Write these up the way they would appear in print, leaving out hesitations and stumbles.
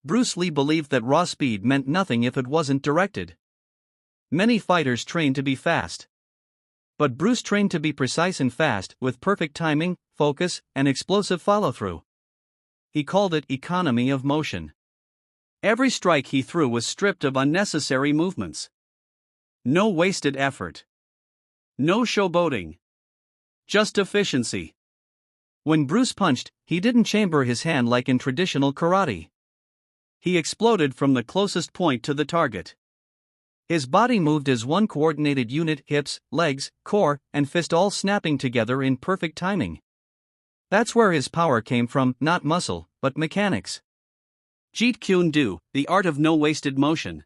Bruce Lee believed that raw speed meant nothing if it wasn't directed. Many fighters train to be fast. But Bruce trained to be precise and fast, with perfect timing, focus, and explosive follow-through. He called it economy of motion. Every strike he threw was stripped of unnecessary movements. No wasted effort. No showboating. Just efficiency. When Bruce punched, he didn't chamber his hand like in traditional karate. He exploded from the closest point to the target. His body moved as one coordinated unit, hips, legs, core, and fist all snapping together in perfect timing. That's where his power came from, not muscle, but mechanics. Jeet Kune Do, the art of no wasted motion.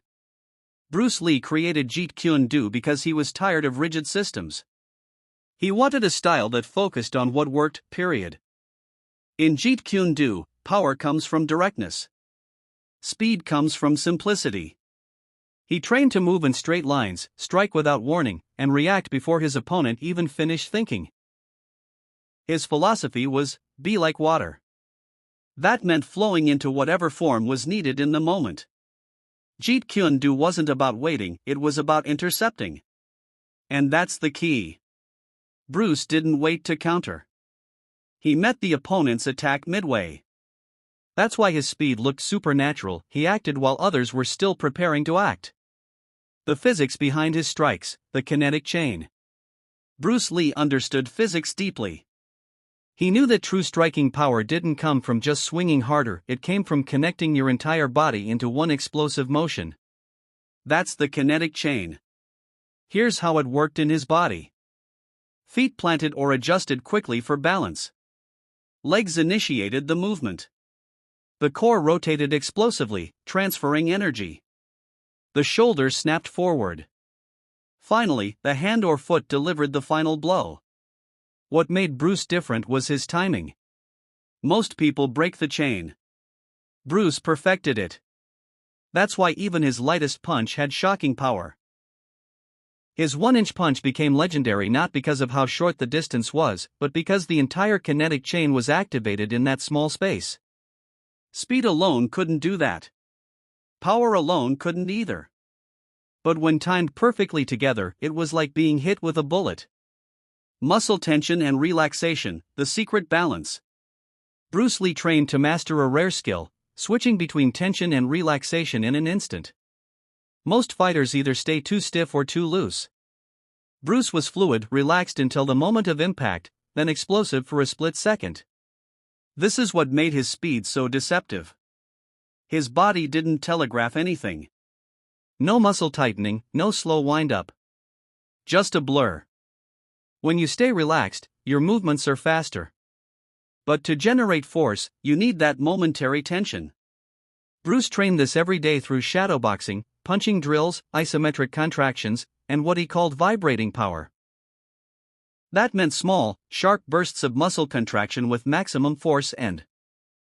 Bruce Lee created Jeet Kune Do because he was tired of rigid systems. He wanted a style that focused on what worked, period. In Jeet Kune Do, power comes from directness. Speed comes from simplicity. He trained to move in straight lines, strike without warning, and react before his opponent even finished thinking. His philosophy was, be like water. That meant flowing into whatever form was needed in the moment. Jeet Kune Do wasn't about waiting, it was about intercepting. And that's the key. Bruce didn't wait to counter. He met the opponent's attack midway. That's why his speed looked supernatural, he acted while others were still preparing to act. The physics behind his strikes, the kinetic chain. Bruce Lee understood physics deeply. He knew that true striking power didn't come from just swinging harder, it came from connecting your entire body into one explosive motion. That's the kinetic chain. Here's how it worked in his body. Feet planted or adjusted quickly for balance. Legs initiated the movement. The core rotated explosively, transferring energy. The shoulders snapped forward. Finally, the hand or foot delivered the final blow. What made Bruce different was his timing. Most people break the chain. Bruce perfected it. That's why even his lightest punch had shocking power. His 1-inch punch became legendary not because of how short the distance was, but because the entire kinetic chain was activated in that small space. Speed alone couldn't do that. Power alone couldn't either. But when timed perfectly together, it was like being hit with a bullet. Muscle tension and relaxation, the secret balance. Bruce Lee trained to master a rare skill, switching between tension and relaxation in an instant. Most fighters either stay too stiff or too loose. Bruce was fluid, relaxed until the moment of impact, then explosive for a split second. This is what made his speed so deceptive. His body didn't telegraph anything. No muscle tightening, no slow wind-up. Just a blur. When you stay relaxed, your movements are faster. But to generate force, you need that momentary tension. Bruce trained this every day through shadowboxing, punching drills, isometric contractions, and what he called vibrating power. That meant small, sharp bursts of muscle contraction with maximum force and